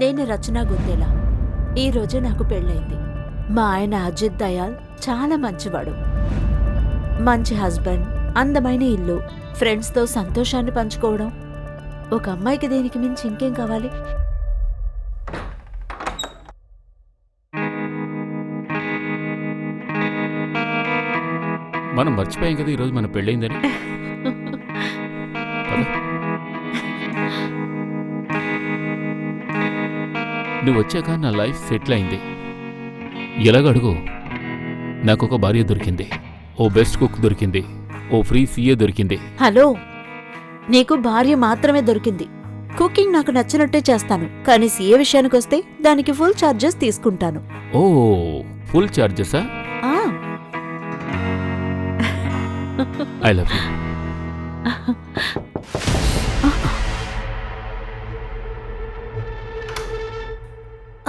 నేను రచనా గుందేలా. ఈరోజు నాకు పెళ్ళైంది. మా ఆయన అజిత్ దయాల్ చాలా మంచివాడు. మంచి హస్బెండ్, అందమైన ఇల్లు, ఫ్రెండ్స్తో సంతోషాన్ని పంచుకోవడం. ఒక అమ్మాయికి దేనికి మించి ఇంకేం కావాలి? మనం మర్చిపోయాం కదా ఈరోజు మన పెళ్ళైందని. పద. నువ్వు వచ్చాక నా లైఫ్ సెటిల్ అయింది. ఎలాగడుగు, నాకొక భార్య దొరికింది, ఓ బెస్ట్ కుక్ దొరికింది, ఓ ఫ్రీ సీఏ దొరికింది. హలో, నీకు భార్య మాత్రమే దొరికింది. కుకింగ్ నాకు నచ్చినట్టే చేస్తాను, కానీ సీఏ విషయానికొస్తే దానికి ఫుల్ ఛార్జెస్ తీసుకుంటాను. ఓ, ఫుల్ ఛార్జెసా? ఆ ఐ లవ్ యూ.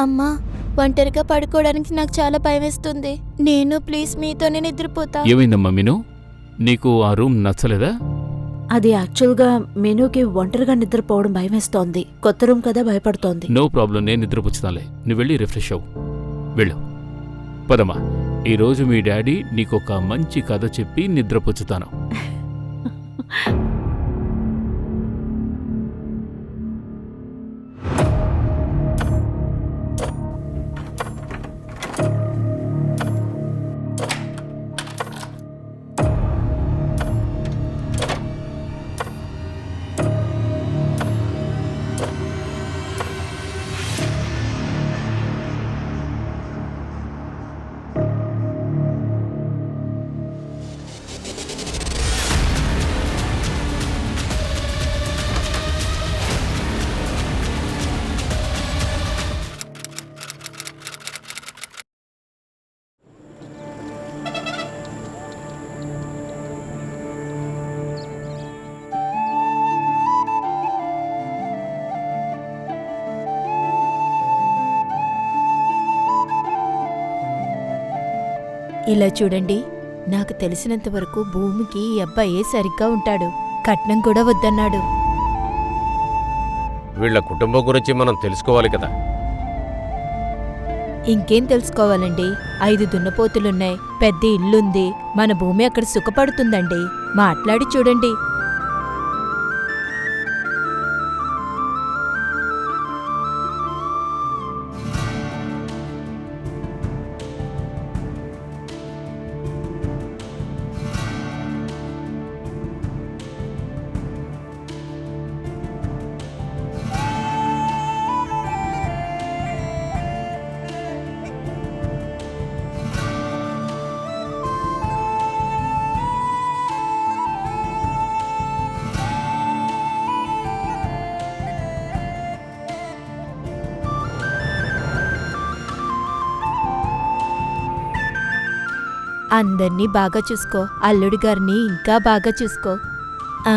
అమ్మా, ఒంటరిగా పడుకోవడానికి నాకు చాలా భయమేస్తుంది. నేను ప్లీజ్ మీతోనే నిద్రపోతా. ఏమైందమ్మా మీను, నీకు ఆ రూమ్ నచ్చలేదా? అది యాక్చువల్గా మెనూకి ఒంటరిగా నిద్రపోవడం భయమేస్తోంది. కొత్త రూమ్ కదా, భయపడుతోంది. నో ప్రాబ్లం, నేను నిద్రపుచ్చుతానులే. నువ్వు వెళ్ళి రిఫ్రెష్ అవ్వు. వెళ్ళు. పదమ్మా, ఈరోజు మీ డాడీ నీకొక మంచి కథ చెప్పి నిద్రపుచ్చుతాను. ఇలా చూడండి, నాకు తెలిసినంత వరకు భూమికి ఈ అబ్బాయే సరిగ్గా ఉంటాడు. కట్నం కూడా వద్దన్నాడు. వీళ్ళ కుటుంబం గురించి మనం తెలుసుకోవాలి కదా. ఇంకేం తెలుసుకోవాలండి? 5 దున్నపోతులున్నాయి, పెద్ద ఇల్లుంది. మన భూమి అక్కడ సుఖపడుతుందండి. మాట్లాడి చూడండి. అందర్నీ బాగా చూసుకో, అల్లుడి గారిని ఇంకా బాగా చూసుకో. ఆ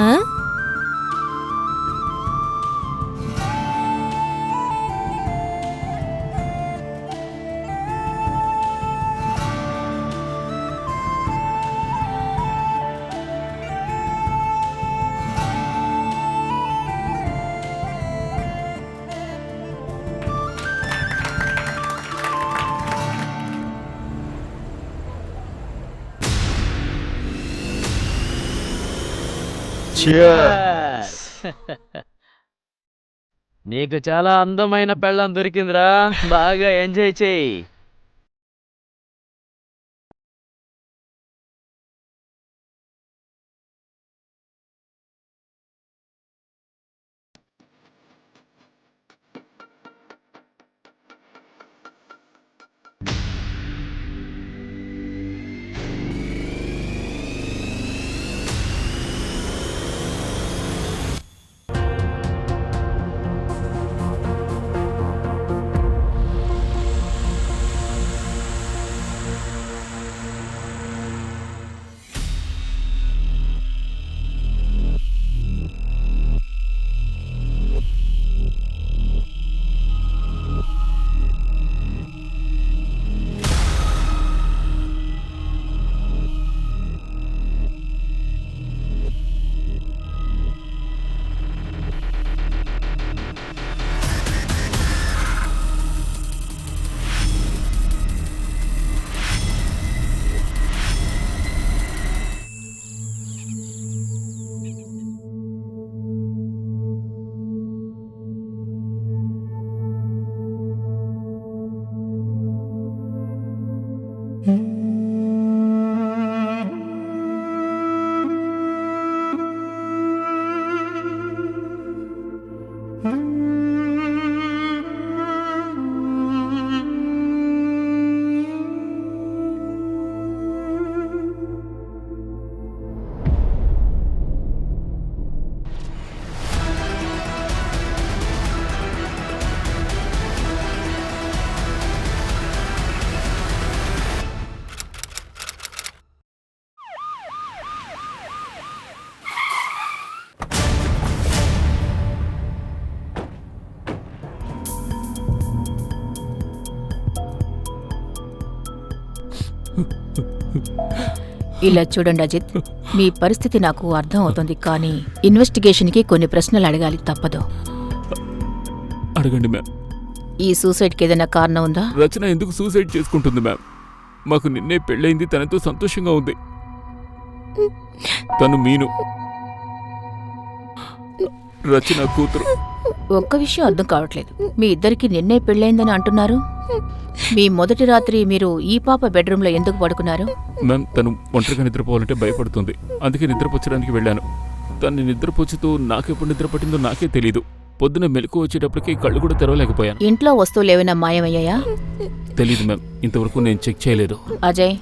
నీకు చాలా అందమైన పెళ్ళం దొరికిందిరా, బాగా ఎంజాయ్ చేయి. ఇలా చూడండి అజిత్, మీ పరిస్థితి నాకు అర్థం అవుతుంది, కానీ ఇన్వెస్టిగేషన్కి కొన్ని ప్రశ్నలు అడగాలి, తప్పదు. అడగండి మ్యామ్. ఈ సూసైడ్కి ఏదైనా కారణం ఉందా? రచన ఎందుకు సూసైడ్ చేసుకుంటుంది మ్యామ్? మాకు నిన్నే పెళ్ళైంది, తనతో సంతోషంగా ఉంది. తను మీను, రచన కూతురు. ఒక్క విషయం అర్థం కావట్లేదు. మీ ఇద్దరికి నిన్నే పెళ్ళైందని అంటున్నారు. మీ మొదటి రాత్రి మీరు ఈ పాప బెడ్రూమ్లో ఎందుకు పడుకున్నారు? మ్యామ్, తను ఒంటరిగా నిద్రపోవాలంటే భయపడుతుంది, అందుకే నిద్రపుచ్చడానికి వెళ్ళాను. తన్ని నిద్రపుచ్చుతూ నాకెప్పుడు నిద్ర పట్టిందో నాకే తెలీదు. పొద్దున మెలకు వచ్చేటప్పటికి కళ్ళు కూడా తెరవలేకపోయాను. ఇంట్లో వస్తువులు ఏమైనా మాయమయ్యాయా? తెలీదు మ్యామ్, ఇంతవరకు నేను చెక్ చేయలేదు. అజయ్,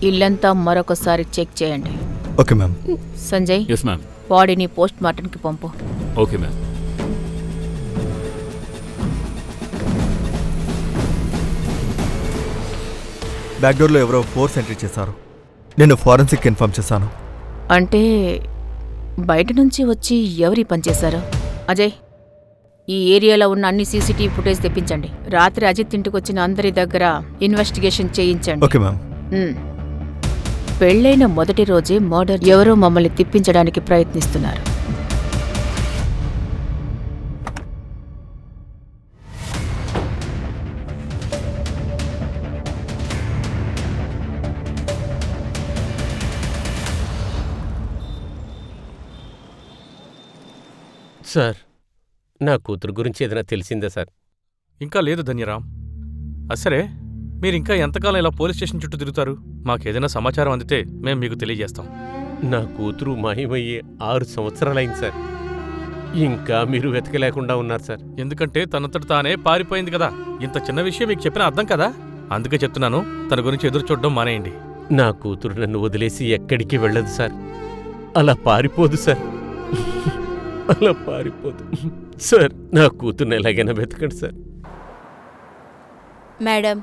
ఇల్లంతా మరొకసారి చెక్ చేయండి. Okay ma'am. Sanjay, yes ma'am. బాడీని పోస్ట్ మార్టంకి పంపు. Okay ma'am. బ్యాక్ డోర్లో ఎవరో ఫోర్స్ ఎంట్రీ చేశారు. నేను ఫారెన్సిక్ ఇన్ఫార్మ్ చేశాను. అంటే బయట నుంచి వచ్చి ఎవరి పనిచేశారు? అజయ్, ఈ ఏరియాలో ఉన్న అన్ని సీసీటీవీ ఫుటేజ్ తెప్పించండి. రాత్రి అజిత్ ఇంటికి వచ్చిన అందరి దగ్గర ఇన్వెస్టిగేషన్ చేయించండి. Okay ma'am. పెళ్ళైన మొదటి రోజే మర్డర్. ఎవరో మమ్మల్ని తిప్పించడానికి ప్రయత్నిస్తున్నారు. సార్, నా కూతురు గురించి ఏదైనా తెలిసిందా సార్? ఇంకా లేదు ధన్యరామ్. అసరే, మీరింకా ఎంతకాలం ఇలా పోలీస్ స్టేషన్ చుట్టూ తిరుగుతారు? మాకేదైనా సమాచారం అందితే మేము మీకు తెలియజేస్తాం. నా కూతురు మాయమయ్యే 6 సంవత్సరాలైంది సార్. ఇంకా మీరు వెతకలేకుండా ఉన్నారు సార్. ఎందుకంటే తనంతట తానే పారిపోయింది కదా. ఇంత చిన్న విషయం మీకు చెప్పిన అర్థం కదా, అందుకే చెప్తున్నాను, తన గురించి ఎదురు చూడడం మానేయండి. నా కూతురు నన్ను వదిలేసి ఎక్కడికి వెళ్ళదు సార్. అలా పారిపోదు సార్. అలా పారిపోదు సార్. నా కూతుర్ని ఎలాగైనా వెతకండి సార్. మేడం,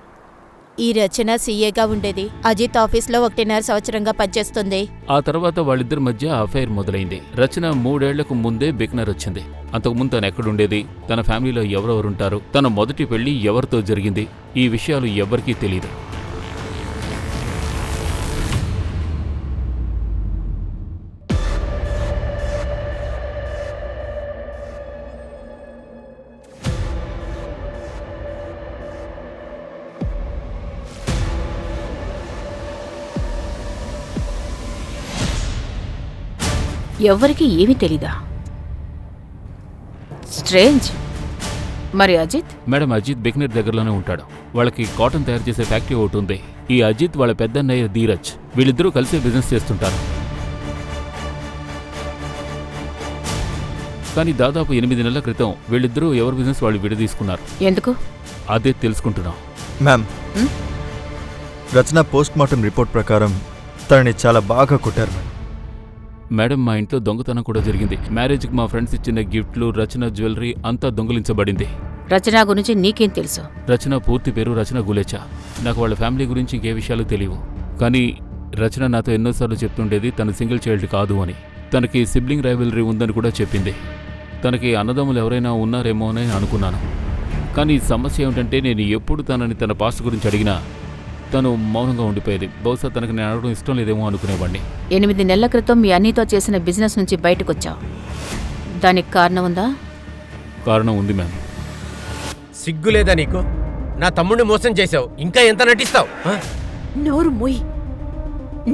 ఈ రచన సీఏగా ఉండేది. అజిత్ ఆఫీస్లో 1.5 సంవత్సరంగా పనిచేస్తుంది. ఆ తర్వాత వాళ్ళిద్దరి మధ్య అఫైర్ మొదలైంది. రచన 3 ఏళ్లకు ముందే బిగ్నర్ వచ్చింది. అంతకుముందు తను ఎక్కడుండేది, తన ఫ్యామిలీలో ఎవరెవరుంటారు, తన మొదటి పెళ్లి ఎవరితో జరిగింది, ఈ విషయాలు ఎవ్వరికీ తెలీదు. ఎవ్వరికీ ఏమీ తెలీదా? స్ట్రేంజ్. మరి అజిత్? మేడం, అజిత్ బిగ్నర్ దగ్గరలోనే ఉంటాడు. వాళ్ళకి కాటన్ తయారు చేసే ఫ్యాక్టరీ ఒకటి ఉంది. ఈ అజిత్ వాళ్ళ పెద్దన్నయ్య ధీరజ్, వీళ్ళిద్దరూ కలిసే బిజినెస్ చేస్తుంటారు. కానీ దాదాపు 8 నెలల క్రితం వీళ్ళిద్దరూ ఎవరి బిజినెస్ వాళ్ళు విడదీసుకున్నారు. ఎందుకు? అదే తెలుసుకుంటున్నాం. మ్యామ్, రచన పోస్ట్ మార్టం రిపోర్ట్ ప్రకారం తనని చాలా బాగా కొట్టారు. మేడం, మా ఇంట్లో దొంగతనం కూడా జరిగింది. మ్యారేజ్కి మా ఫ్రెండ్స్ ఇచ్చిన గిఫ్ట్లు, రచన జ్యువెలరీ అంతా దొంగిలించబడింది. రచన గురించి నీకేం తెలుసు? రచన పూర్తి పేరు రచన గులేచా. నాకు వాళ్ళ ఫ్యామిలీ గురించి ఇంకే విషయాలు తెలియవు. కానీ రచన నాతో ఎన్నోసార్లు చెప్తుండేది తను సింగిల్ చైల్డ్ కాదు అని. తనకి సిబ్లింగ్ రైవలరీ ఉందని కూడా చెప్పింది. తనకి అన్నదమ్ములు ఎవరైనా ఉన్నారేమో అని అనుకున్నాను. కానీ సమస్య ఏమిటంటే నేను ఎప్పుడు తనని తన పాస్ట్ గురించి అడిగినా తను మౌనంగా ఉండిపోయేది. బహుశా తనకు నేను అడగడం ఇష్టం లేదేమో అనుకునేవాడిని. 8 నెలల క్రితం మీ అన్నీతో చేసిన బిజినెస్ నుంచి బయటకొచ్చావు. దానికి కారణం ఉందా? కారణం ఉంది మ్యామ్. సిగ్గులేదా నీకు? నా తమ్ముడిని మోసం చేశావు, ఇంకా ఎంత నటిస్తావు? నోరు మూయి.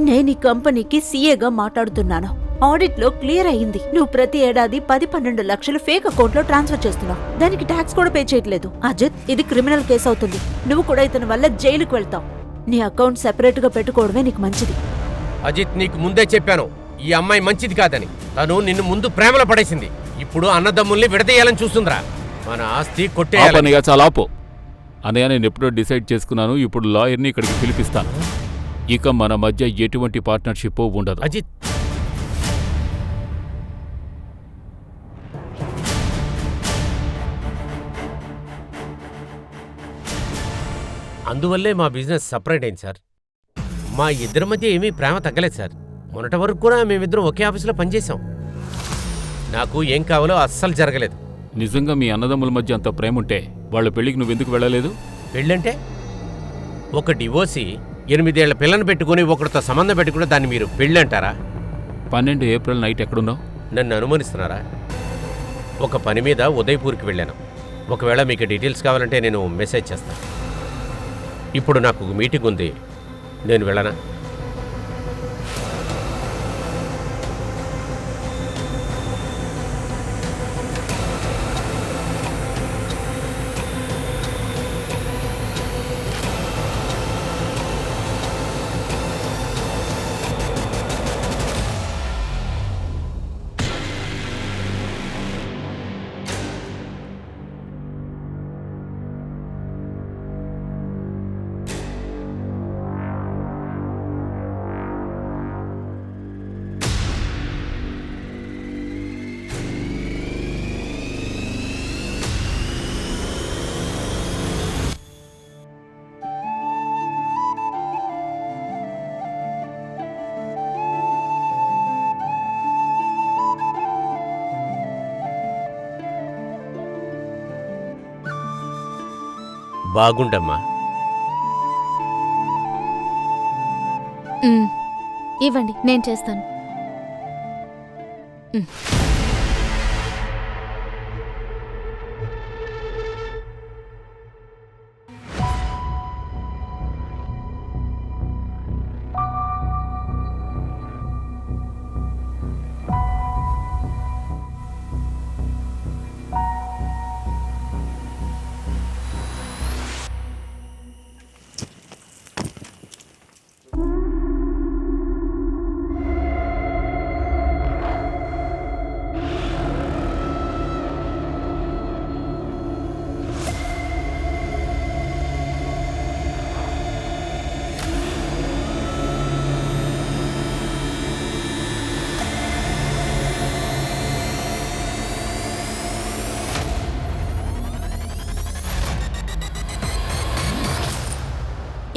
నేను ఈ కంపెనీకి సీఏగా మాట్లాడుతున్నాను. ఆడిట్లో క్లియర్ అయింది. నువ్వు ప్రతి ఏడాది 10-12 లక్షలు ఫేక్ అకౌంట్లో ట్రాన్స్ఫర్ చేస్తున్నావు. దానికి ట్యాక్స్ కూడా పే చేయట్లేదు. అజిత్, ఇది క్రిమినల్ కేసు అవుతుంది. నువ్వు కూడా ఇతని వల్ల జైలుకు వెళ్తావు. నీ అకౌంట్ సెపరేట్గా పెట్టుకోవడమే నీకు మంచిది. అజిత్, నీకు ముందే చెప్పాను ఈ అమ్మాయి మంచిది కాదని. తను నిన్ను ముందు ప్రేమలో పడేసింది. ఇప్పుడు అన్నదమ్ముల్ని విడదీయాలని చూస్తుందిరా. మన ఆస్తి కొట్టేయాలి. ఆపన్నయ్య, చాలా ఆపు. అన్నయ్య, నేను ఎప్పుడో డిసైడ్ చేసుకున్నాను. ఇప్పుడు లాయర్ని ఇక్కడికి పిలిపిస్తాను. ఇక మన మధ్య ఎటువంటి పార్ట్నర్షిప్ ఉండదు. అజిత్, అందువల్లే మా బిజినెస్ సపరేట్ అయింది సార్. మా ఇద్దరి మధ్య ఏమీ ప్రేమ తగ్గలేదు సార్. మొన్నటి వరకు కూడా మేమిద్దరం ఒకే ఆఫీసులో పనిచేశాం. నాకు ఏం కావాలో అస్సలు జరగలేదు. నిజంగా మీ అన్నదమ్ముల మధ్య అంత ప్రేమ ఉంటే వాళ్ళ పెళ్లికి నువ్వెందుకు వెళ్ళలేదు? పెళ్ళంటే ఒక డివోర్సీ 8 ఏళ్ల పిల్లని పెట్టుకుని ఒకరితో సంబంధం పెట్టుకుంటే దాన్ని మీరు పెళ్ళి అంటారా? 12 ఏప్రిల్ నైట్ ఎక్కడున్నావు? నన్ను అనుమానిస్తున్నారా? ఒక పని మీద ఉదయపూర్కి వెళ్ళాను. ఒకవేళ మీకు డీటెయిల్స్ కావాలంటే నేను మెసేజ్ చేస్తాను. ఇప్పుడు నాకు మీటింగ్ ఉంది, నేను వెళ్ళనా? బాగుండమ్మా. ఇవ్వండి, నేను చేస్తాను.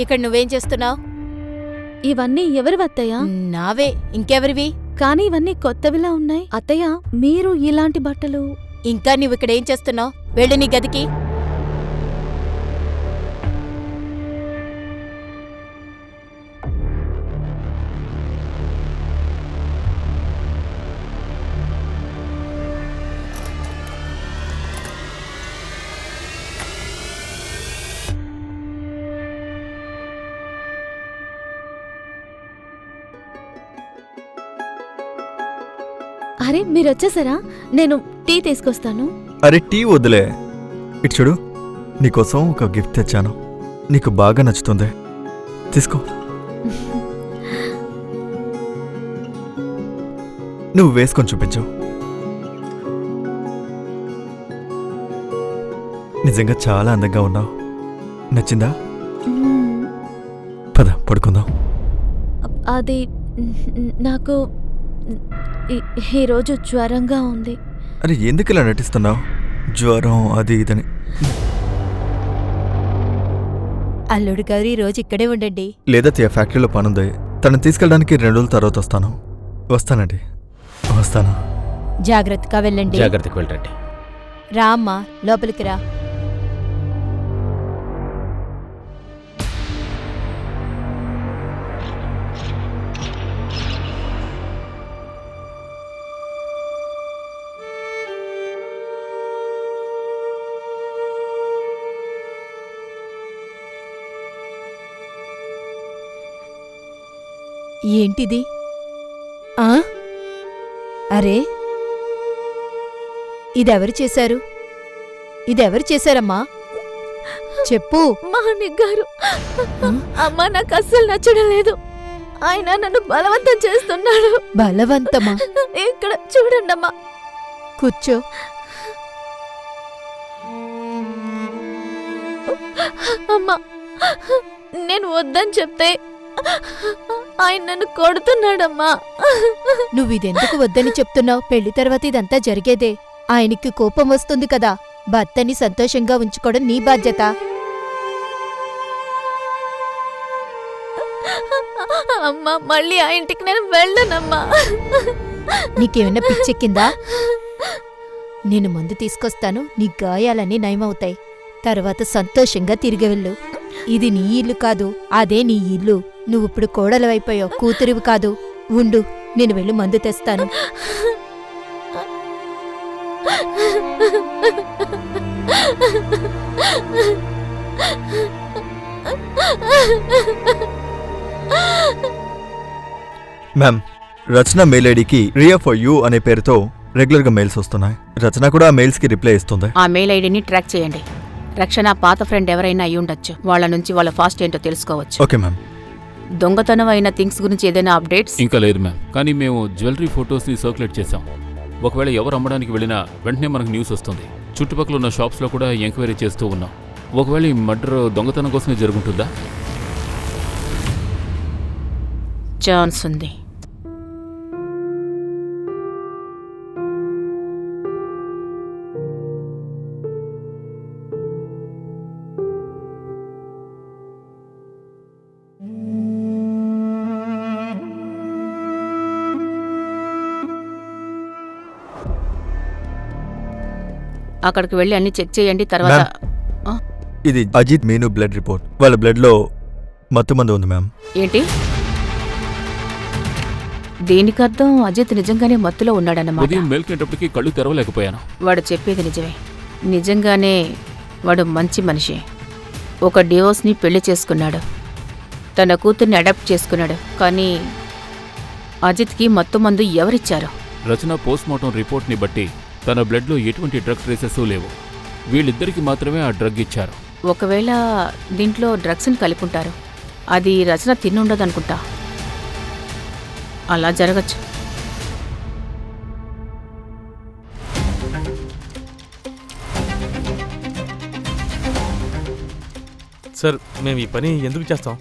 ఇక్కడ నువ్వేం చేస్తున్నావు? ఇవన్నీ ఎవరి అత్తయ్య? నావే, ఇంకెవరివి? కానీ ఇవన్నీ కొత్తవిలా ఉన్నాయి. అత్తయ్య, మీరు ఇలాంటి బట్టలు? ఇంకా నువ్వు ఇక్కడ ఏం చేస్తున్నావు? వెళ్ళు నీ గదికి. అరే, మీరు వచ్చేసారా? నేను టీ తీసుకొస్తాను. అరే టీ వద్దులే, ఇటు చూడు, నీకోసం ఒక గిఫ్ట్ తెచ్చాను. నీకు బాగా నచ్చుతుంది, తీసుకో. నువ్వు వేసుకొని చూపించు. నిజంగా చాలా అందంగా ఉన్నావు. నచ్చిందా? పద పడుకుందాం. అది నాకు ఈరోజు జ్వరంగా ఉంది. అరే ఎందుకు ఇలా నటిస్తున్నావు? జ్వరం అది ఇదని. అల్లుడు గారు ఈ రోజు ఇక్కడే ఉండండి. లేదా ఫ్యాక్టరీలో పనుంది, తనని తీసుకెళ్ళడానికి 2 రోజుల తర్వాత వస్తాను. వస్తానండి, వస్తాను. జాగ్రత్తగా వెళ్ళండి. జాగ్రత్తగా వెళ్ళండి. రా అమ్మా, లోపలికి రా. ఏంటిది? అరే, ఇదెవరు చేశారు? ఇదెవరు చేశారమ్మా? చెప్పు. మహానిక్ గారు, అమ్మ నాకు అస్సలు నచ్చడం లేదు. ఆయన నన్ను బలవంతం చేస్తున్నాడు. బలవంతమా? ఇక్కడ చూడండమ్మా. కూర్చో. అమ్మా, నేను వద్దని చెప్తే ఆయన నన్ను కొడుతున్నాడమ్మా. నువ్విదెందుకు వద్దని చెప్తున్నావు? పెళ్లి తర్వాత ఇదంతా జరిగేదే. ఆయనకి కోపం వస్తుంది కదా. భర్తని సంతోషంగా ఉంచుకోవడం నీ బాధ్యత. అమ్మా, మళ్ళీ ఆ ఇంటికి నేను వెళ్ళనమ్మా. నీకేమైనా పిచ్చెక్కిందా? నేను మందు తీసుకొస్తాను, నీ గాయాలన్నీ నయమవుతాయి. తర్వాత సంతోషంగా తిరిగి వెళ్ళు. ఇది నీ ఇల్లు కాదు, అదే నీ ఇల్లు. నువ్విప్పుడు కోడలవైపోయావు, కూతురివి కాదు. ఉండు, నేను వెళ్ళి మందు తెస్తాను. మ్యామ్, రచన మెయిల్ ఐడికి రియా ఫర్ యూ అనే పేరుతో రెగ్యులర్గా మెయిల్స్ వస్తున్నాయి. రచన కూడా ఆ మెయిల్స్కి రిప్లై ఇస్తుంది. ఆ మెయిల్ ఐడిని ట్రాక్ చేయండి. రక్షణ పాత ఫ్రెండ్ ఎవరైనా అయి ఉండొచ్చు. వాళ్ళ నుంచి వాళ్ళ ఫాస్ట్ ఏంటో తెలుసుకోవచ్చు. Okay ma'am. దొంగతనం అయిన థింగ్స్ గురించి ఏదైనా అప్డేట్స్? ఇంకా లేదు మ్యామ్, కానీ మేము జ్యువెలరీ ఫొటోస్ని సర్క్యులేట్ చేశాం. ఒకవేళ ఎవరు అమ్మడానికి వెళ్ళినా వెంటనే మనకు న్యూస్ వస్తుంది. చుట్టుపక్కల ఉన్న షాప్స్లో కూడా ఎంక్వైరీ చేస్తూ ఉన్నాం. ఒకవేళ ఈ మర్డర్ దొంగతనం కోసమే జరుగుతుందా? ఛాన్స్ ఉంది. అక్కడికి వెళ్ళి అన్ని చెక్ చేయండి. తర్వాత ఇది అజిత్ మీను బ్లడ్ రిపోర్ట్. వాళ్ళ బ్లడ్లో మత్తుమందు ఉంది మ్యామ్. ఏంటి? దీనికి అర్థం అజిత్ నిజంగానే మత్తులో ఉన్నాడన్నమాట. ఉదయం మేల్కేటప్పటికి కళ్ళు తెరవలేకపోయాను. వాడు చెప్పేది నిజమే. నిజంగానే వాడు మంచి మనిషి. ఒక డివోర్స్ని పెళ్లి చేసుకున్నాడు. తన కూతుర్ని అడాప్ట్ చేసుకున్నాడు. కానీ అజిత్కి మత్తుమందు ఎవరిచ్చారు? రచన పోస్ట్మార్టం రిపోర్ట్ని బట్టి తన బ్లడ్లో ఎటువంటి డ్రగ్ ట్రేసెస్ లేవు. వీళ్ళిద్దరికి మాత్రమే ఆ డ్రగ్ ఇచ్చారు. ఒకవేళ దీంట్లో డ్రగ్స్ని కలుపుంటారు. అది రచన తిన్నుండదనుకుంటా. అలా జరగచ్చు. సార్, మేము ఈ పని ఎందుకు చేస్తాం?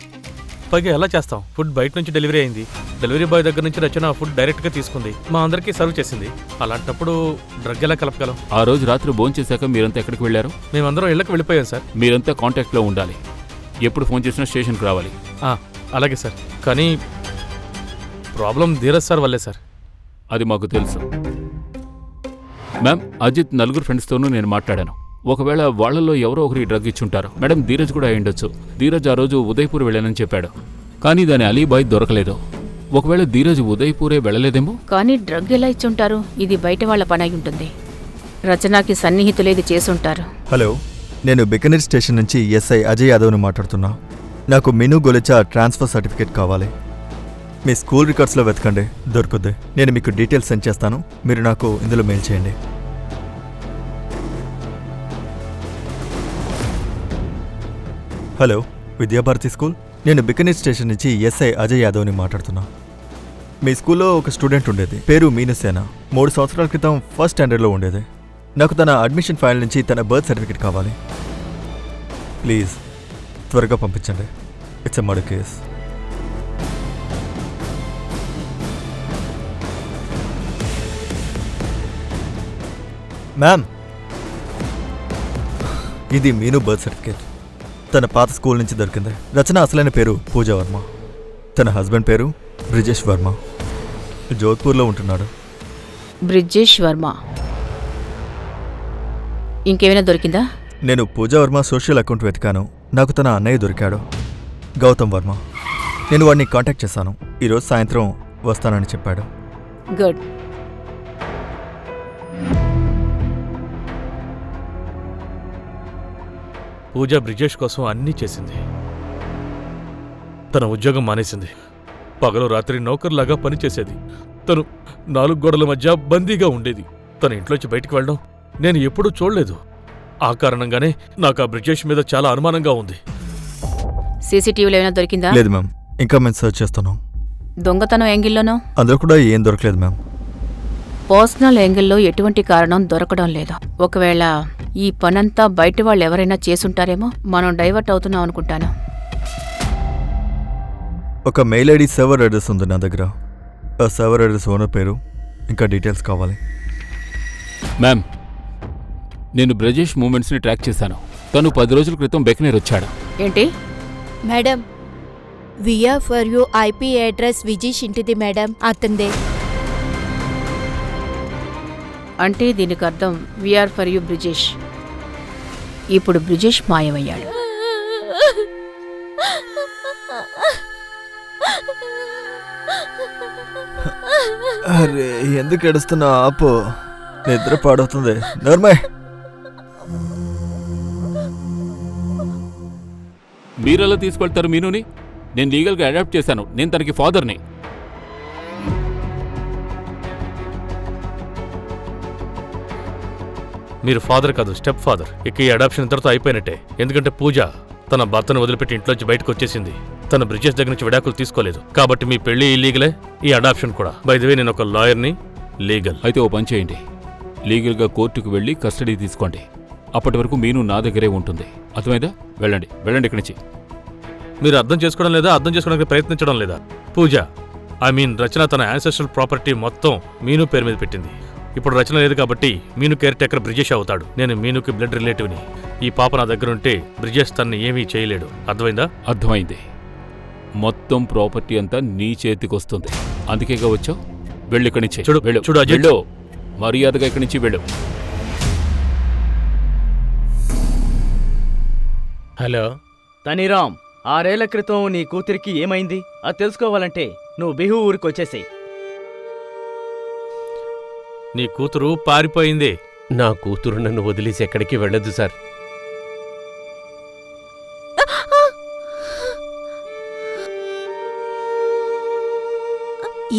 పైగా ఎలా చేస్తాం? ఫుడ్ బయట నుంచి డెలివరీ అయింది. డెలివరీ బాయ్ దగ్గర నుంచి రచన ఫుడ్ డైరెక్ట్గా తీసుకుంది. మా అందరికీ సర్వ్ చేసింది. అలాంటప్పుడు డ్రగ్ ఎలా కలపగలం? ఆ రోజు రాత్రి భోంచేశాక మీరంతా ఎక్కడికి వెళ్ళారు? మేమందరం ఇళ్ళకి వెళ్ళిపోయాం సార్. మీరంతా కాంటాక్ట్లో ఉండాలి. ఎప్పుడు ఫోన్ చేసినా స్టేషన్కి రావాలి. అలాగే సార్. కానీ ప్రాబ్లం ధీరజ్ సార్ వల్లే సార్. అది మాకు తెలుసు మ్యామ్. అజిత్ నలుగురు ఫ్రెండ్స్తోనూ నేను మాట్లాడాను. ఒకవేళ వాళ్లలో ఎవరో ఒకరి డ్రగ్ ఇచ్చుంటారు. మేడం, ధీరజ్ కూడా అయ్యుండొచ్చు. ధీరజ్ ఆ రోజు ఉదయ్పూర్ వెళ్ళానని చెప్పాడు. కానీ దాని అలీబాయ్ దొరకలేదు. ఒకవేళ ధీరజ్ ఉదయ్పూరే వెళ్ళలేదేమో. కానీ డ్రగ్ ఎలా ఇచ్చుంటారు? ఇది బయట వాళ్ళ పని అయి ఉంటుంది. రచనకి సన్నిహితులు ఇది చేసుంటారు. హలో, నేను బికనీర్ స్టేషన్ నుంచి ఎస్ఐ అజయ్ యాదవ్ని మాట్లాడుతున్నా. నాకు మిను గొలిచా ట్రాన్స్ఫర్ సర్టిఫికేట్ కావాలి. మీ స్కూల్ రికార్డ్స్లో వెతకండి, దొరుకుద్ది. నేను మీకు డీటెయిల్స్ సెండ్ చేస్తాను. మీరు నాకు ఇందులో మెయిల్ చేయండి. Hello, Vidya Bharati school. నేను బికనీర్ స్టేషన్ నుంచి ఎస్ఐ అజయ్ యాదవ్ని మాట్లాడుతున్నా. మీ స్కూల్లో ఒక స్టూడెంట్ ఉండేది, పేరు మీనుసేన. 3 సంవత్సరాల క్రితం ఫస్ట్ స్టాండర్డ్లో ఉండేది. నాకు తన అడ్మిషన్ ఫైల్ నుంచి తన బర్త్ సర్టిఫికేట్ కావాలి. ప్లీజ్ త్వరగా పంపించండి. It's a murder case. Ma'am, ఇది మీను బర్త్ సర్టిఫికేట్. తన పాత స్కూల్ నుంచి దొరికింది. రచన అసలైన పేరు పూజా వర్మ. తన హస్బెండ్ పేరు బ్రిజేష్ వర్మ. జోధ్పూర్లో ఉంటున్నాడు. బ్రిజేష్ వర్మ. ఇంకేమైనా దొరికిందా? నేను పూజా వర్మ సోషల్ అకౌంట్ వెతికాను. నాకు తన అన్నయ్య దొరికాడు, గౌతమ్ వర్మ. నేను వాడిని కాంటాక్ట్ చేశాను. ఈరోజు సాయంత్రం వస్తానని చెప్పాడు. గుడ్. పూజ బ్రిజేష్ కోసం అన్నీ చేసింది. తన ఉద్యోగం మానేసింది. పగలు రాత్రి నౌకర్లాగా పనిచేసేది. తను 4 గోడల మధ్య బందీగా ఉండేది. తన ఇంట్లోంచి బయటికి వెళ్ళడం నేను ఎప్పుడూ చూడలేదు. ఆ కారణంగానే నాకు ఆ బ్రిజేష్ మీద చాలా అనుమానంగా ఉంది. సీసీటీవీలో ఏమైనా దొరికిందా? లేదు మ్యామ్, ఇంకా మేము సర్చ్ చేస్తున్నాం. దొంగతనం యాంగిల్లోనో? అందులో కూడా ఏం దొరకలేదు మ్యామ్. పర్సనల్ యాంగిల్లో ఎటువంటి కారణం దొరకడం లేదు. ఒకవేళ ఈ పనంతా బయట వాళ్ళు ఎవరైనా చేసుంటారేమో. మనం డైవర్ట్ అవుతున్నాం అనుకుంటాను. ఒక మెయిల్ ఐడి సర్వర్ అడ్రస్ ఉంది నా దగ్గర. ఆ సర్వర్ అడ్రస్ ఓనర్ పేరు ఇంకా డీటెయిల్స్ కావాలి. మ్యామ్, నేను బ్రిజేష్ మూమెంట్స్ని ట్రాక్ చేశాను. తను 10 రోజుల క్రితం బెకనేర్ వచ్చాడు. ఏంటి? మేడం, విఆర్ for you IP address Vijeesh ఇంటిది మేడం, అతందే. అంటే దీనికి అర్థం వీఆర్ ఫర్ యూ బ్రిజేష్. ఇప్పుడు బ్రిజేష్ మాయమయ్యాడు. అరే ఎందుకు ఏడుస్తున్నావు? ఆపు, నిద్ర పాడవుతుంది. నోర్మయ్. మీరెలా తీసుకెళ్తారు మీనుని? నేను లీగల్గా అడాప్ట్ చేశాను. నేను తనకి ఫాదర్ని. మీరు ఫాదర్ కాదు, స్టెప్ ఫాదర్. ఇక ఈ అడాప్షన్ ఇంతటితో అయిపోయినట్టే. ఎందుకంటే పూజ తన భర్తను వదిలిపెట్టి ఇంట్లోంచి బయటకు వచ్చేసింది. తన బ్రిడ్జెస్ దగ్గర నుంచి విడాకులు తీసుకోలేదు. కాబట్టి మీ పెళ్లి ఇల్లీగలే, ఈ అడాప్షన్ కూడా. బై ది వే, నేను ఒక లాయర్ని, లీగల్. అయితే ఓ పని చేయండి, లీగల్గా కోర్టుకు వెళ్ళి కస్టడీ తీసుకోండి. అప్పటి వరకు మీను నా దగ్గరే ఉంటుంది. అర్థమైందా? వెళ్ళండి, వెళ్ళండి ఇక్కడి నుంచి. మీరు అర్థం చేసుకోవడం లేదా? అర్థం చేసుకోవడానికి ప్రయత్నించడం లేదా? పూజ, ఐ మీన్ రచన తన యాన్సెస్ట్రల్ ప్రాపర్టీ మొత్తం మీను పేరు మీద పెట్టింది. ఇప్పుడు రచన లేదు కాబట్టి మీను కేర్ టేకర్ బ్రిజేష్ అవుతాడు. నేను మీనుకి బ్లడ్ రిలేటివ్ని. ఈ పాప నా దగ్గరుంటే బ్రిజేష్ తనని ఏమీ చేయలేడు. అర్థమైందా? అర్థమైంది. మొత్తం ప్రాపర్టీ అంతా నీ చేతికొస్తుంది. అందుకేగా వచ్చావు. వెళ్ళు ఇక్కడి నుంచి. చూడు, వెళ్ళు, చూడు అజయ్. వెళ్ళు. మర్యాదగా ఇక్కడి నుంచి వెళ్ళు. హలో తనీరామ్, 6 ఏళ్ల క్రితం నీ కూతురికి ఏమైంది? అది తెలుసుకోవాలంటే నువ్వు బిహు ఊరికి వచ్చేసేయ్. నీ కూతురు పారిపోయింది. నా కూతురు నన్ను వదిలేసి ఎక్కడికి వెళ్ళదు సార్.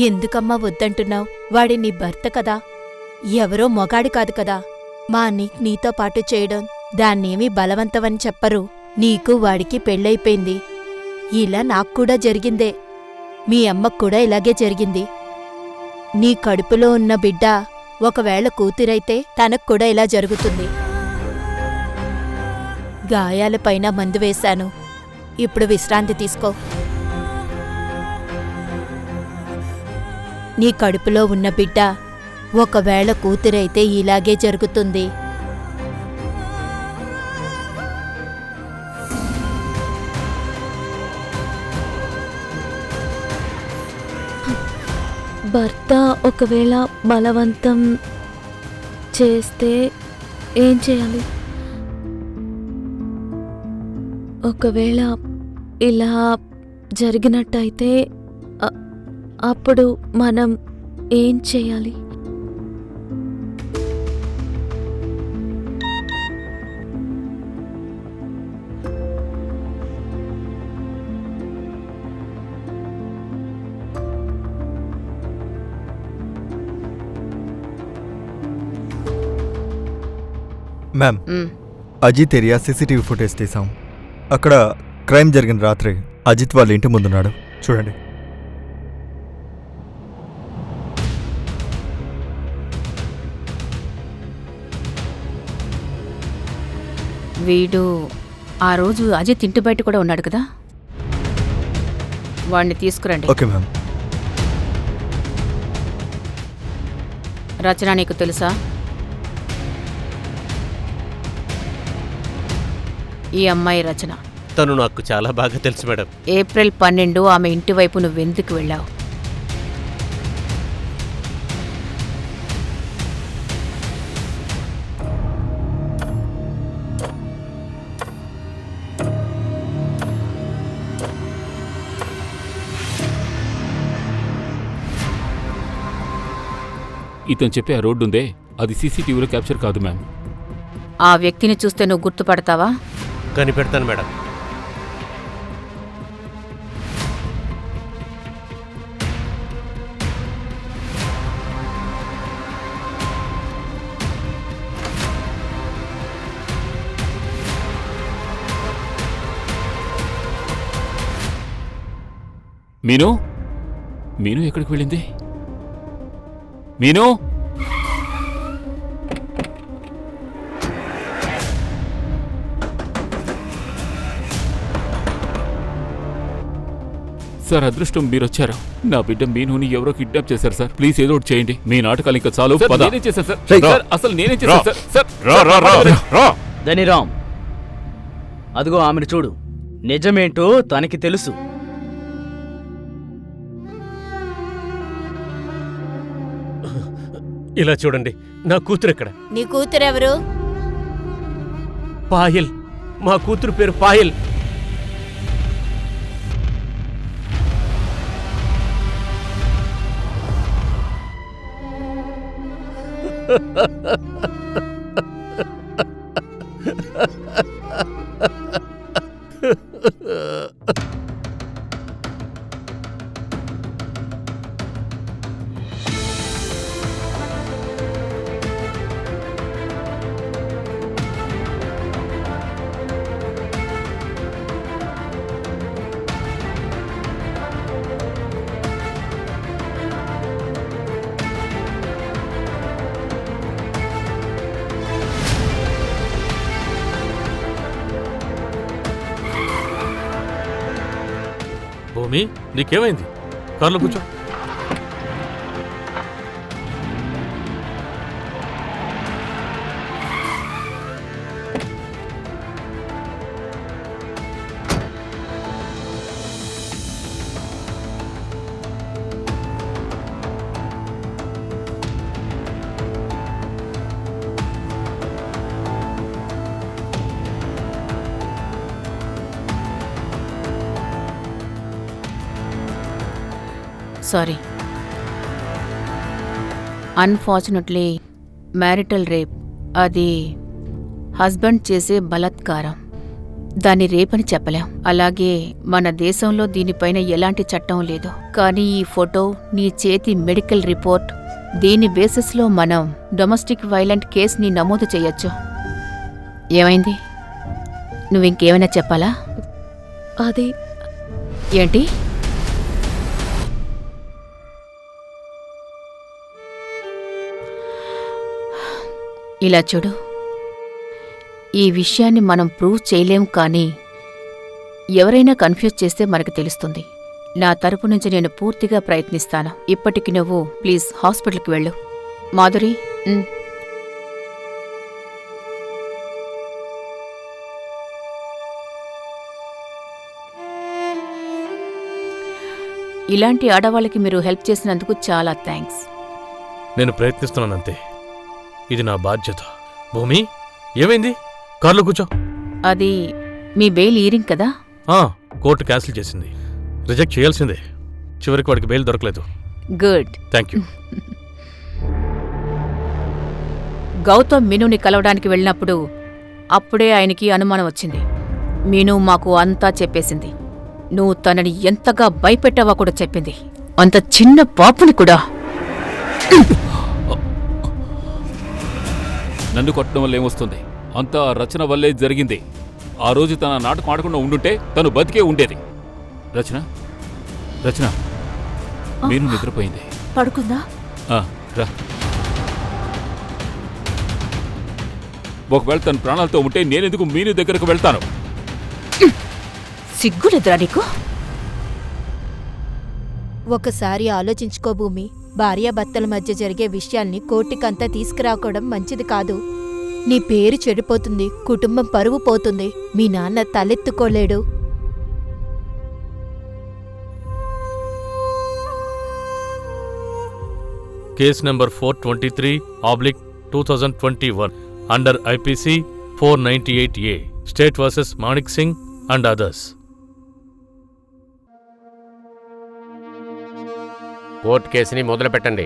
ఎందుకమ్మా వద్దంటున్నావు? వాడి నీ భర్త కదా, ఎవరో మొగాడి కాదు కదా. మా నీతో పాటు చేయడం దాన్నేమీ బలవంతమని చెప్పరు. నీకు వాడికి పెళ్ళైపోయింది. ఇలా నాక్కూడా జరిగిందే. మీ అమ్మకు కూడా ఇలాగే జరిగింది. నీ కడుపులో ఉన్న బిడ్డ ఒకవేళ కూతురైతే తనకు కూడా ఇలా జరుగుతుంది. గాయాలపైన మందు వేశాను. ఇప్పుడు విశ్రాంతి తీసుకో. నీ కడుపులో ఉన్న బిడ్డ ఒకవేళ కూతురైతే ఇలాగే జరుగుతుంది. భర్త ఒకవేళ బలవంతం చేస్తే ఏం చేయాలి? ఒకవేళ ఇలా జరిగినట్టయితే అప్పుడు మనం ఏం చేయాలి? Ma'am, Ajith area CCTV footage తీసాం. అక్కడ క్రైమ్ జరిగిన రాత్రి అజిత్ వాళ్ళ ఇంటి ముందున్నాడు. చూడండి. వీడు ఆ రోజు అజిత్ ఇంటి బయట కూడా ఉన్నాడు కదా, వాడిని తీసుకురండి. Okay ma'am. రచన నీకు తెలుసా? ఈ అమ్మాయి రచన. తను నాకు చాలా బాగా తెలుసు మేడం. ఏప్రిల్ 12 ఆమె ఇంటి వైపు నువ్వెందుకు వెళ్ళావు? ఇతను చెప్పే ఆ రోడ్డు ఉందే, అది సీసీటీవీలో క్యాప్చర్ కాదు మ్యామ్. ఆ వ్యక్తిని చూస్తే నువ్వు గుర్తుపడతావా? కనిపెడతాను మేడం. మీను, మీను ఎక్కడికి వెళ్ళింది? మీను, సార్ అదృష్టం మీరొచ్చారు. నా బిడ్డ మీనుని ఎవరో కిడ్నాప్ చేశారు సార్. ప్లీజ్ ఏదో ఒకటి చేయండి. మీ నాటకాలు ఇంకా చాలు. నేనే చేశాను సార్. సార్ అసలు నేనే చేశాను సార్. సార్ ధనిరామ్, అదిగో ఆమెను చూడు. నిజమేంటో తనకి తెలుసు. ఇలా చూడండి, నా కూతురు ఎక్కడ? నీ కూతురెవరు? పాయల్. మా కూతురు పేరు పాయల్. భూమి, నీకేమైంది? కార్లో కూర్చో. సారీ. అన్ఫార్చునేట్లీ మ్యారిటల్ రేప్ అది హస్బెండ్ చేసే బలాత్కారం. దాన్ని రేపని చెప్పలేం. అలాగే మన దేశంలో దీనిపైన ఎలాంటి చట్టం లేదు. కానీ ఈ ఫోటో, నీ చేతి మెడికల్ రిపోర్ట్, దీని బేసిస్లో మనం డొమెస్టిక్ వైలెంట్ కేసుని నమోదు చేయొచ్చు. ఏమైంది? నువ్వింకేమైనా చెప్పాలా? అది ఏంటి? ఇలా చూడు, ఈ విషయాన్ని మనం ప్రూవ్ చేయలేం, కానీ ఎవరైనా కన్ఫ్యూజ్ చేస్తే మనకు తెలుస్తుంది. నా తరపు నుంచి నేను పూర్తిగా ప్రయత్నిస్తాను. ఇప్పటికి నువ్వు ప్లీజ్ హాస్పిటల్కి వెళ్ళు. మాధురి, ఇలాంటి ఆడవాళ్ళకి మీరు హెల్ప్ చేసినందుకు చాలా థ్యాంక్స్. నేను ప్రయత్నిస్తున్నానంతే. ఇది నా బాధ్యత. భూమి, ఏమైంది? కార్లో కూర్చో. అది మీ బెయిల్ ఈరింగ్ కదా? కోర్టు క్యాన్సిల్ చేసింది. రిజెక్ట్ చేయాల్సిందే. చివరికి వాడికి బెయిల్ దొరకలేదు. గుడ్. Thank you. గౌతమ్ మీనుని కలవడానికి వెళ్ళినప్పుడు అప్పుడే ఆయనకి అనుమానం వచ్చింది. మీను మాకు అంతా చెప్పేసింది. నువ్వు తనని ఎంతగా భయపెట్టావో కూడా చెప్పింది. అంత చిన్న పాపని కూడా. నన్ను కొట్టడం వల్ల ఏమొస్తుంది? అంతా రచన వల్లే జరిగింది. ఆ రోజు తన నాటకం ఆడకుండా ఉండుంటే తను బతికే ఉండేది. రచన రచన మీరు నిద్రపోయింది. పడుకుందా? రా. ఒకవేళ తన ప్రాణాలతో ఉంటే నేనెందుకు మీను దగ్గరకు వెళ్తాను? సిగ్గులేదురా నీకు? ఒకసారి ఆలోచించుకో భూమి. భార్యాభర్తల మధ్య జరిగే విషయాల్ని కోర్టుకంతా తీసుకురాకోవడం మంచిది కాదు. నీ పేరు చెడిపోతుంది, కుటుంబం పరువు పోతుంది, మీ నాన్న తలెత్తుకోలేడు. Case number 423/2021 under IPC 498A state versus Manik Singh and others. Court కేసుని మొదలు పెట్టండి.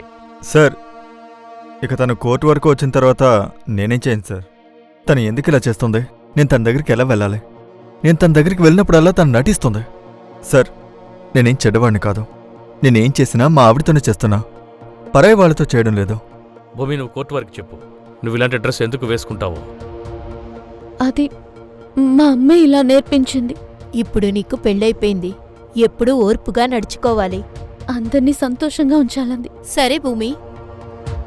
సార్, ఇక తను కోర్టు వరకు వచ్చిన తర్వాత నేనేం చేయను సార్. తను ఎందుకు ఇలా చేస్తుంది? నేను తన దగ్గరికి ఎలా వెళ్ళాలి? నేను తన దగ్గరికి వెళ్ళినప్పుడల్లా తను నటిస్తుంది. సార్, నేనేం చెడ్డవాడిని కాదు. నేనేం చేసినా మా ఆవిడతోనే చేస్తున్నా, పరాయి వాళ్ళతో చేయడం లేదు. భూమి, నువ్వు కోర్టు వరకు చెప్పు. నువ్వు ఇలాంటి డ్రెస్ ఎందుకు వేసుకుంటావు? అది మా అమ్మ ఇలా నేర్పించింది. ఇప్పుడు నీకు పెళ్ళైపోయింది, ఎప్పుడూ ఓర్పుగా నడుచుకోవాలి, అందర్నీ సంతోషంగా ఉంచాలంది. సరే భూమి,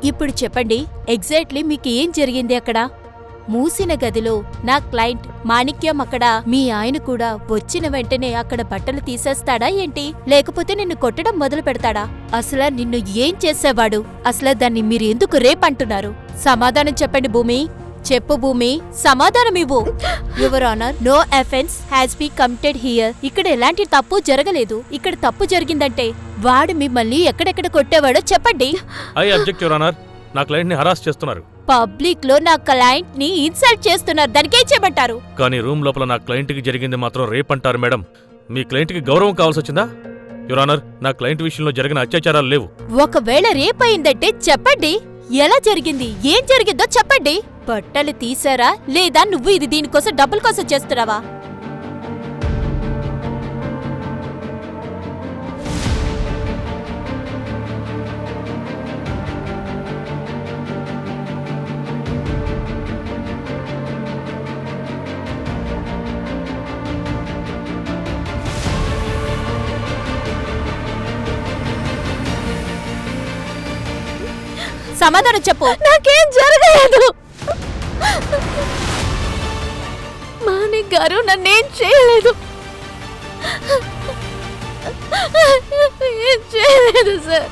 ఇప్పుడు చెప్పండి, ఎగ్జాక్ట్లీ మీకు ఏం జరిగింది అక్కడ? మూసిన గదిలో నా క్లయింట్ మాణిక్యం అక్కడ మీ ఆయన కూడా వచ్చిన వెంటనే అక్కడ బట్టలు తీసేస్తాడా ఏంటి? లేకపోతే నిన్ను కొట్టడం మొదలు పెడతాడా? అసలు నిన్ను ఏం చేసేవాడు? అసలు దాన్ని మీరు ఎందుకు రేపంటున్నారు? సమాధానం చెప్పండి భూమి. చెప్పు భూమి, సమాధానమివ్వు. Your honour, no offence has be committed here. ఇక్కడ ఎలాంటి తప్పు జరగలేదు. ఇక్కడ తప్పు జరిగిందంటే వాడు మిమ్మల్ని ఎక్కడెక్కడ కొట్టేవాడో చెప్పండి. I object your honour. నా క్లయింట్ ని హరాస్ చేస్తున్నారు. పబ్లిక్ లో నా క్లయింట్ ని ఇన్సల్ట్ చేస్తున్నారు, దానికేం చేయమంటారు? కానీ రూమ్ లోపల నా క్లయింట్ కి జరిగింది మాత్రం రేప్ అంటారు మేడం. మీ క్లయింట్ కి గౌరవం కావాల్సి వచ్చిందా? యువర్ ఆనర్, నా క్లయింట్ విషయంలో జరిగిన అత్యాచారాలు లేవు. ఒకవేళ రేప్ అయిందంటే చెప్పండి, ఎలా జరిగింది? ఏం జరిగిందో చెప్పండి. బట్టలు తీసారా లేదా నువ్వు ఇది దీనికోసం డబ్బుల కోసం చేస్తున్నావా? సమాధానం చెప్పు. నాకేం జరగలేదు. మాణిక్ గారు నన్నేం చేయలేదు. ఏం చేయలేదు సార్.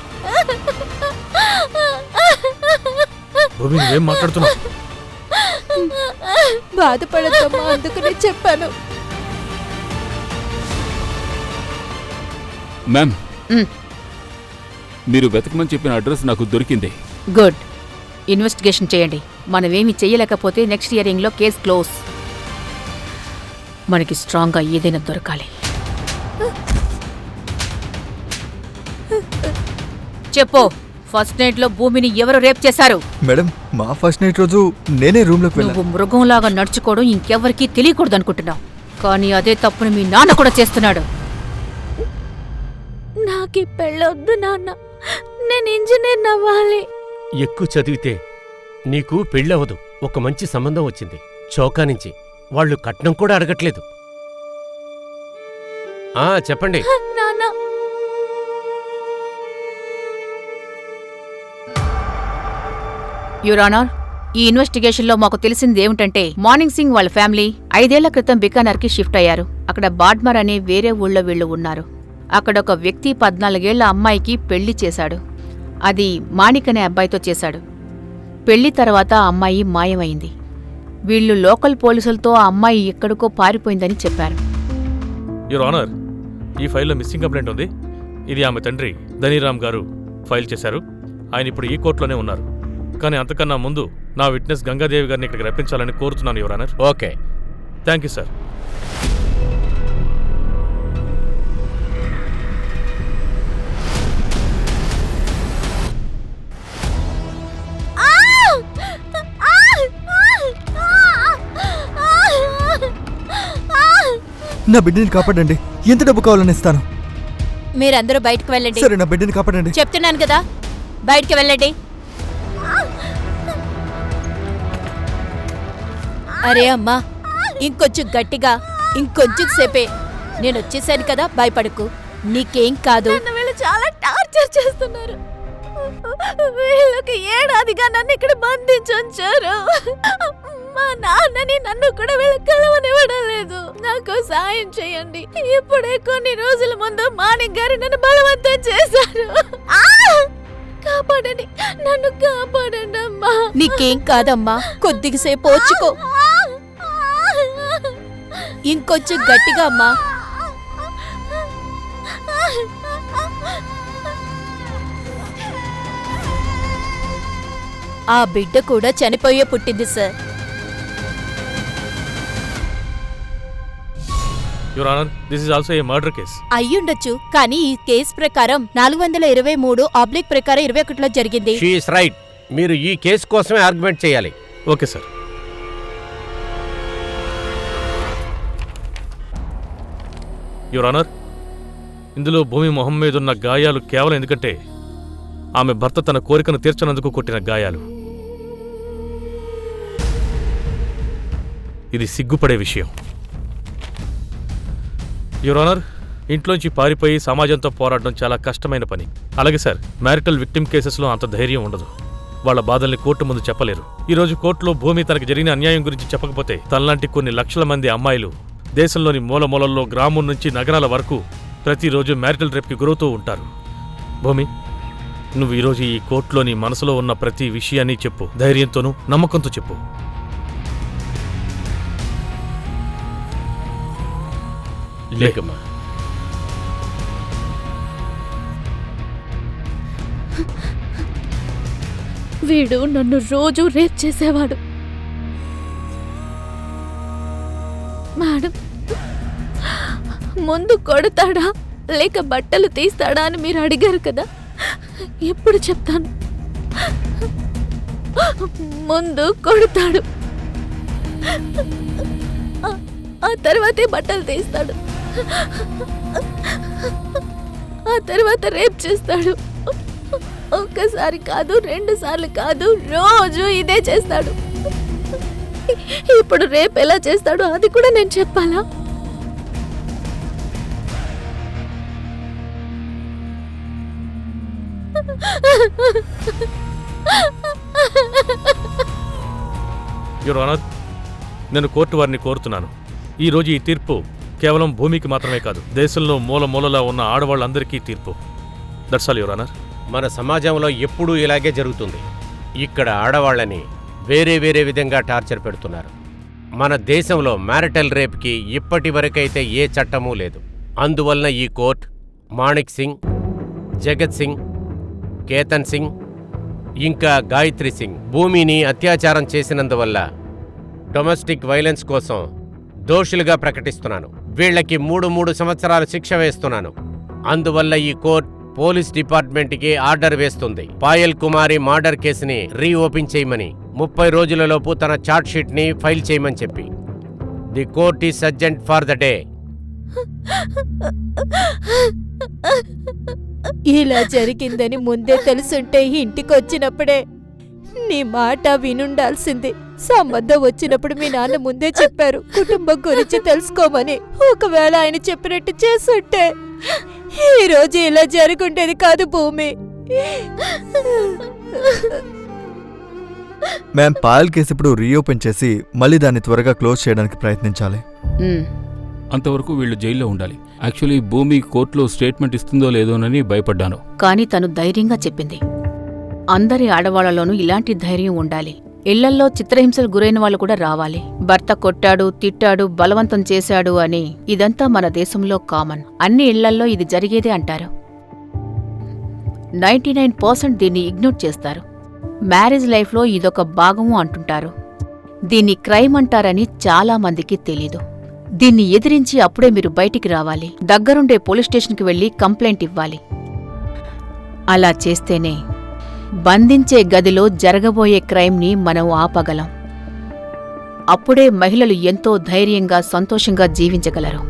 భూమి నువ్వేం మాట్లాడుతున్నావు? బాధపడద్దమ్మా, అందుకనే చెప్పాను. మ్యామ్, మ్, మీరు వెతకమని చెప్పిన అడ్రస్ నాకు దొరికింది. గుడ్. ఇన్వెస్టిగేషన్ చేయండి. మనమేమి చెయ్యలేకపోతే నెక్స్ట్ హియరింగ్లో కేస్ క్లోజ్. మనకి స్ట్రాంగ్గా ఏదైనా దొరకాలి. చెప్పు, ఫస్ట్ నైట్లో భూమిని ఎవరు రేప్ చేశారు? మేడం, మా ఫస్ట్ నైట్ రోజు నేనే రూమ్లోకి వెళ్ళాను. నువ్వు మృగంలాగా నడుచుకోవడం ఇంకెవ్వరికీ తెలియకూడదు అనుకుంటున్నావు, కానీ అదే తప్పుని మీ నాన్న కూడా చేస్తున్నాడు. నాకీ పెళ్ళొద్దు నాన్న. నేను ఇంజనీర్ అవ్వాలి. ఎక్కువ చదివితే నీకు పెళ్ళవదు. ఒక మంచి సంబంధం వచ్చింది చౌకా నుంచి. వాళ్ళు కట్నం కూడా అడగట్లేదు. చెప్పండి. నాన్న, యువర్ ఆనర్, ఈ ఇన్వెస్టిగేషన్లో మాకు తెలిసింది ఏమిటంటే మార్నింగ్ సింగ్ వాళ్ళ ఫ్యామిలీ 5 ఏళ్ల క్రితం బికానర్కి షిఫ్ట్ అయ్యారు. అక్కడ బాడ్మర్ అనే వేరే ఊళ్ళో వీళ్ళు ఉన్నారు. అక్కడ ఒక వ్యక్తి 14 ఏళ్ల అమ్మాయికి పెళ్లి చేశాడు. అది మాణిక్ అనే అబ్బాయితో చేశాడు. పెళ్లి తర్వాత ఆ అమ్మాయి మాయమైంది. వీళ్ళు లోకల్ పోలీసులతో ఆ అమ్మాయి ఎక్కడికో పారిపోయిందని చెప్పారు. యువర్ ఆనర్, ఈ ఫైల్లో మిస్సింగ్ కంప్లైంట్ ఉంది. ఇది ఆమె తండ్రి ధనీరామ్ గారు ఫైల్ చేశారు. ఆయన ఇప్పుడు ఈ కోర్టులోనే ఉన్నారు. కానీ అంతకన్నా ముందు నా విట్నెస్ గంగాదేవి గారిని ఇక్కడికి రప్పించాలని కోరుతున్నాను your honour. Okay, thank you sir. నా బిడ్డని కాపాడండి. ఎంత డబ్బు కావాలని ఇస్తాను. మీరందరూ బయటకు వెళ్ళండి. సరే, నా బిడ్డని కాపాడండి. చెప్తున్నాను కదా, బయటికి వెళ్ళండి. అరే అమ్మా, ఇంకొంచెం గట్టిగా, ఇంకొంచెం సేపే. నేను వచ్చేసాను కదా, భయపడకు, నీకేం కాదు. వీళ్ళు చాలా టార్చర్ చేస్తున్నారు. వీళ్ళకి ఏడాదిగా నన్ను ఇక్కడ బంధించుంచారు. మా నాన్నని నన్ను కూడా వీళ్ళు కలవనివ్వడం లేదు. నాకు సాయం చేయండి. ఇప్పుడే కొన్ని రోజుల ముందు మాణిక్ గారు నన్ను బలవంతం చేశారు. కాపాడండి, నన్ను కాపాడండి అమ్మా. నీకేం కాదమ్మా, కొద్దిగా సేపు ఓర్చుకో. ఇంకొంచెం గట్టిగా అమ్మా. ఆ బిడ్డ కూడా చనిపోయే పుట్టింది sir. Your honour, this is also a murder case. అయ్యుండొచ్చు, కానీ ఈ కేసు ప్రకారం 423 ప్రకారం 21లో జరిగింది. She is right. మీరు ఈ కేసు కోసమే ఆర్గ్యుమెంట్ చేయాలి. Okay sir. యువర్ ఆనర్, ఇందులో భూమి మొహం మీదున్న గాయాలు కేవలం ఎందుకంటే ఆమె భర్త తన కోరికను తీర్చనందుకు కొట్టిన గాయాలు. ఇది సిగ్గుపడే విషయం. యువర్ ఆనర్, ఇంట్లోంచి పారిపోయి సమాజంతో పోరాడడం చాలా కష్టమైన పని. అలాగే సార్, మ్యారిటల్ విక్టిమ్ కేసెస్లో అంత ధైర్యం ఉండదు. వాళ్ళ బాధల్ని కోర్టు ముందు చెప్పలేరు. ఈరోజు కోర్టులో భూమి తనకు జరిగిన అన్యాయం గురించి చెప్పకపోతే తనలాంటి కొన్ని లక్షల మంది అమ్మాయిలు దేశంలోని మూలమూలల్లో గ్రామం నుంచి నగరాల వరకు ప్రతిరోజు మ్యారిటల్ రేప్కి గురవుతూ ఉంటారు. భూమి, నువ్వు ఈరోజు ఈ కోర్టులో నీ మనసులో ఉన్న ప్రతి విషయాన్ని చెప్పు. ధైర్యంతోనూ నమ్మకంతో చెప్పు. లేకమ్మా. వీడు నన్ను రోజు రేప్ చేసేవాడు. మేడం, ముందు కొడతాడా లేక బట్టలు తీస్తాడా అని మీరు అడిగారు కదా, ఎప్పుడు చెప్తాను. ముందు కొడతాడు, ఆ తర్వాతే బట్టలు తీస్తాడు, ఆ తర్వాత రేప్ చేస్తాడు. ఒక్కసారి కాదు, 2 సార్లు కాదు, రోజు ఇదే చేస్తాడు. ఇప్పుడు రేపు ఎలా చేస్తాడో అది కూడా నేను చెప్పాలా? యువర్ ఆనర్, నేను కోర్టు వారిని కోరుతున్నాను, ఈరోజు ఈ తీర్పు కేవలం భూమికి మాత్రమే కాదు, దేశంలో మూల మూలలా ఉన్న ఆడవాళ్ళందరికీ తీర్పు. That's all your honour. మన సమాజంలో ఎప్పుడూ ఇలాగే జరుగుతుంది. ఇక్కడ ఆడవాళ్ళని వేరే వేరే విధంగా టార్చర్ పెడుతున్నారు. మన దేశంలో మ్యారిటల్ రేప్కి ఇప్పటి వరకైతే ఏ చట్టమూ లేదు. అందువలన ఈ కోర్ట్ మాణిక్ సింగ్, జగత్ సింగ్, కేతన్ సింగ్ ఇంకా గాయత్రి సింగ్ భూమిని అత్యాచారం చేసినందువల్ల డొమెస్టిక్ వైలెన్స్ కోసం దోషులుగా ప్రకటిస్తున్నాను. వీళ్లకి 3 సంవత్సరాలు శిక్ష వేస్తున్నాను. అందువల్ల ఈ కోర్ట్ పోలీస్ డిపార్ట్మెంట్కి ఆర్డర్ వేస్తుంది, పాయల్ కుమారి మర్డర్ కేసుని రీఓపెన్ చేయమని, 30 రోజులలోపు తన ఛార్జ్ షీట్ని ఫైల్ చేయమని చెప్పి. The court is urgent for the day. ఇలా జరిగిందని ముందే తెలుసుంటే ఇంటికొచ్చినప్పుడే నీ మాట వినుండాల్సింది. సంబంధం వచ్చినప్పుడు మీ నాన్న ముందే చెప్పారు కుటుంబం గురించి తెలుసుకోమని. ఒకవేళ ఆయన చెప్పినట్టు చేసుంటే ఈ రోజు ఇలా జరుగుండేది కాదు భూమి. మ్యామ్, పాయల్ కేసు ఇప్పుడు రీఓపెన్ చేసి మళ్ళీ దాన్ని త్వరగా క్లోజ్ చేయడానికి ప్రయత్నించాలి. అంతవరకు వీళ్ళు జైల్లో ఉండాలి. యాక్చువల్లీ భూమి కోర్టులో స్టేట్మెంట్ ఇస్తుందో లేదోనని భయపడ్డాను. కాని తను ధైర్యంగా చెప్పింది. అందరి ఆడవాళ్లలోనూ ఇలాంటి ధైర్యం ఉండాలి. ఇళ్లల్లో చిత్రహింసలు గురైన వాళ్ళు కూడా రావాలి. భర్త కొట్టాడు, తిట్టాడు, బలవంతం చేశాడు అని ఇదంతా మన దేశంలో కామన్. అన్ని ఇళ్లల్లో ఇది జరిగేదే అంటారు. 99% దీన్ని ఇగ్నోర్ చేస్తారు. మ్యారేజ్ లైఫ్లో ఇదొక భాగము అంటుంటారు. దీన్ని క్రైమ్ అంటారని చాలా మందికి తెలీదు. దీన్ని ఎదిరించి అప్పుడే మీరు బయటికి రావాలి. దగ్గరుండే పోలీస్ స్టేషన్కి వెళ్లి కంప్లైంట్ ఇవ్వాలి. అలా చేస్తేనే బంధించే గదిలో జరగబోయే క్రైమ్ని మనం ఆపగలం. అప్పుడే మహిళలు ఎంతో ధైర్యంగా, సంతోషంగా జీవించగలరు.